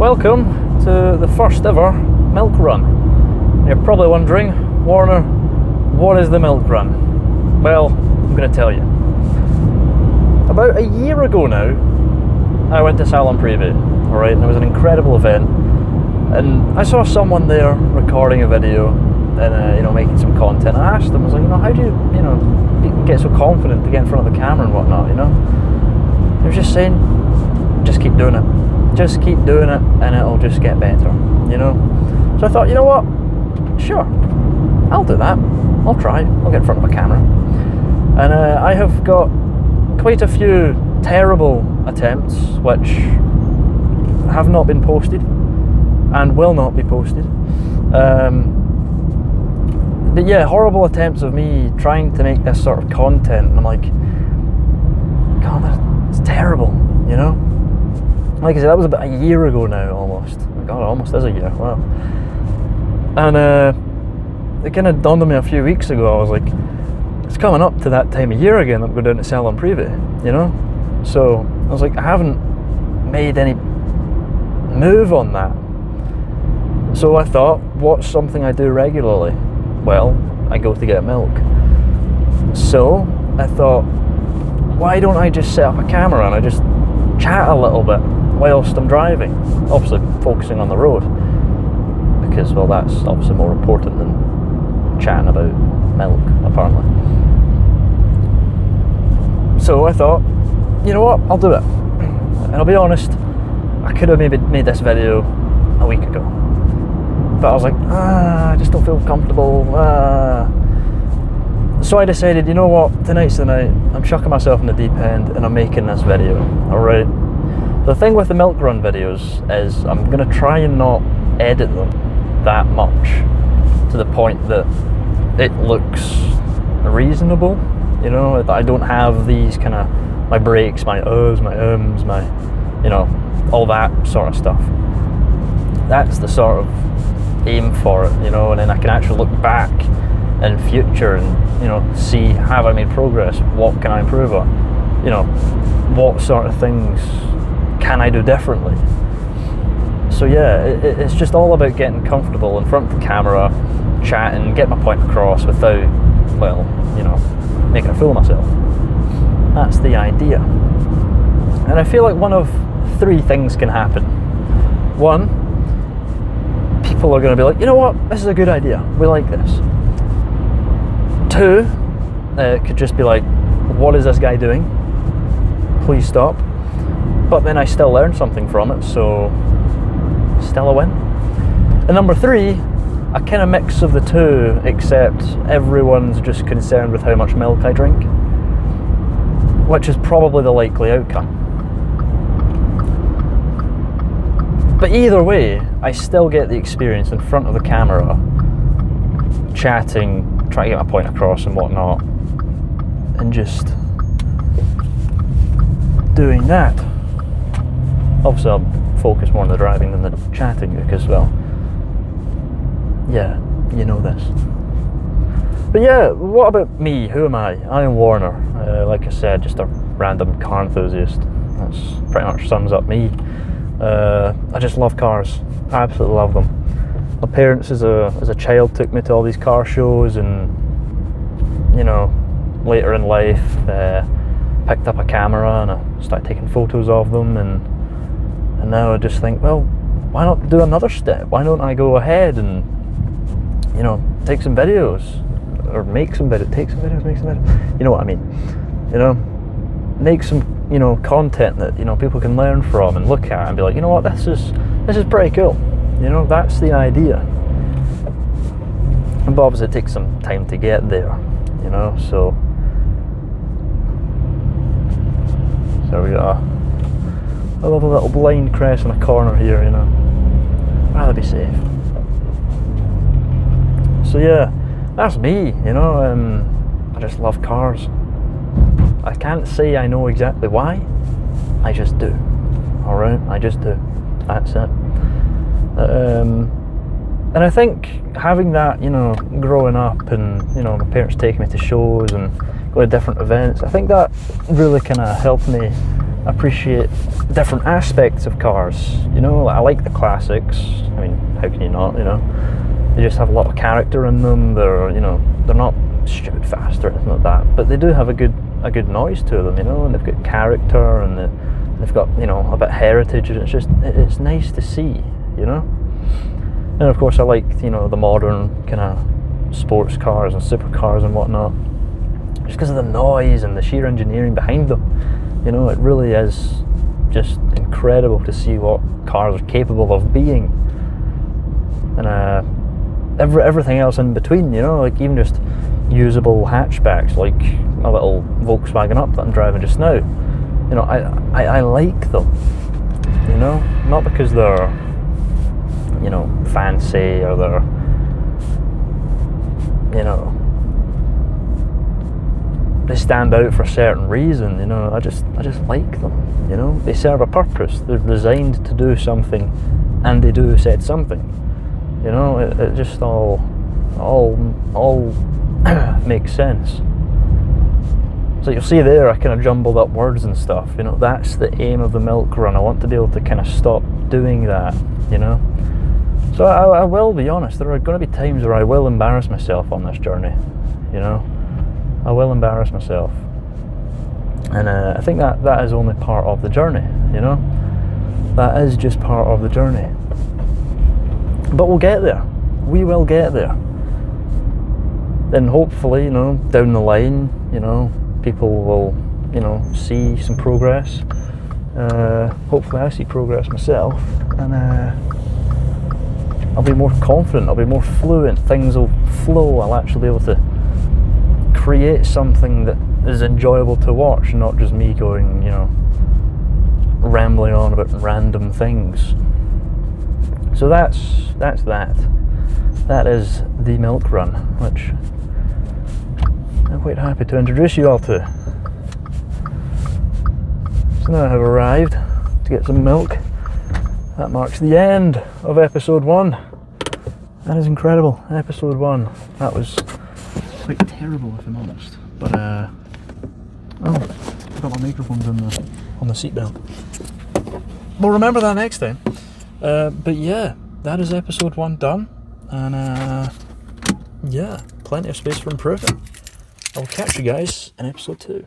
Welcome to the first ever milk run. You're probably wondering, Warner, what is the milk run? Well, I'm going to tell you. About a year ago now, I went to Salon Privé, alright, and it was an incredible event, and I saw someone there recording a video and making some content. I asked them, I was like, how do you get so confident to get in front of the camera and whatnot, He was just saying, just keep doing it. Just keep doing it and it'll just get better, So I thought, you know what? Sure, I'll do that. I'll try. I'll get in front of a camera. And I have got quite a few terrible attempts which have not been posted and will not be posted. But yeah, horrible attempts of me trying to make this sort of content. And I'm like, God, it's terrible, Like I said, that was about a year ago now, almost. God, it almost is a year, wow. And it kind of dawned on me a few weeks ago. I was like, it's coming up to that time of year again that I'm going down to Salon Privé, So I was like, I haven't made any move on that. So I thought, what's something I do regularly? Well, I go to get milk. So I thought, why don't I just set up a camera and I just chat a little bit whilst I'm driving, obviously focusing on the road, because, well, that's obviously more important than chatting about milk, apparently. So I thought, you know what, I'll do it. And I'll be honest, I could have maybe made this video a week ago, but I was like, I just don't feel comfortable. So I decided, you know what, tonight's the night, I'm chucking myself in the deep end and I'm making this video, alright? The thing with the milk run videos is I'm going to try and not edit them that much to the point that it looks reasonable, that I don't have these kind of, my breaks, my uhs, my ums, my, all that sort of stuff. That's the sort of aim for it, and then I can actually look back in future and, see, have I made progress? What can I improve on? What sort of things can I do differently? So yeah, it's just all about getting comfortable in front of the camera, chatting, get my point across without, well, making a fool of myself. That's the idea. And I feel like one of three things can happen. One, people are going to be like, you know what, this is a good idea, we like this. Two, it could just be like, what is this guy doing? Please stop. But then I still learned something from it, so still a win. And number three, a kind of mix of the two, except everyone's just concerned with how much milk I drink, which is probably the likely outcome. But either way, I still get the experience in front of the camera, chatting, trying to get my point across and whatnot, and just doing that. Obviously I'll focus more on the driving than the chatting because, well, yeah, you know this. But yeah, what about me? Who am I? I am Warner. Like I said, just a random car enthusiast. That's pretty much sums up me. I just love cars. I absolutely love them. My parents as a child took me to all these car shows, and later in life picked up a camera and I started taking photos of them, and now I just think, well, why not do another step? Why don't I go ahead and take some videos, or make some videos, take some videos, make some videos, you know what I mean, make some content that people can learn from and look at and be like, you know what, this is pretty cool. That's the idea. And obviously it takes some time to get there, so there we are. I love a little blind crest in a corner here, I'd rather be safe. So yeah, that's me, I just love cars. I can't say I know exactly why, I just do. Alright, I just do. That's it. And I think having that, growing up and, my parents taking me to shows and going to different events, I think that really kind of helped me appreciate different aspects of cars. You know, I like the classics. I mean, how can you not? You know, they just have a lot of character in them. They're, you know, they're not stupid fast or anything like that, but they do have a good noise to them. You know, and they've got character, and they've got, you know, a bit of heritage, and it's nice to see. You know, and of course I like, you know, the modern kind of sports cars and supercars and whatnot, just because of the noise and the sheer engineering behind them. You know, it really is just incredible to see what cars are capable of being, and everything else in between. You know, like even just usable hatchbacks, like my little Volkswagen Up that I'm driving just now. You know, I like them. You know, not because they're, you know, fancy or they're, you know, they stand out for a certain reason. You know, I just like them. You know, they serve a purpose. They're designed to do something, and they do said something. You know, it just all makes sense. So you'll see there, I kind of jumbled up words and stuff. You know, that's the aim of the milk run. I want to be able to kind of stop doing that. You know, so I will be honest. There are going to be times where I will embarrass myself on this journey. You know, I will embarrass myself, and I think that is only part of the journey. You know, that is just part of the journey. But we'll get there. We will get there. Then hopefully, you know, down the line, you know, people will, you know, see some progress. Hopefully I see progress myself, and I'll be more confident, I'll be more fluent, things will flow, I'll actually be able to create something that is enjoyable to watch, not just me going, you know, rambling on about random things. So that's that. That is the milk run, which I'm quite happy to introduce you all to. So now I have arrived to get some milk. That marks the end of episode 1. That is incredible. Episode 1. That was quite terrible, if I'm honest. But oh, I've got my microphones on the seatbelt. We'll remember that next time. But yeah, that is episode 1 done, and yeah, plenty of space for improvement. I'll catch you guys in episode 2.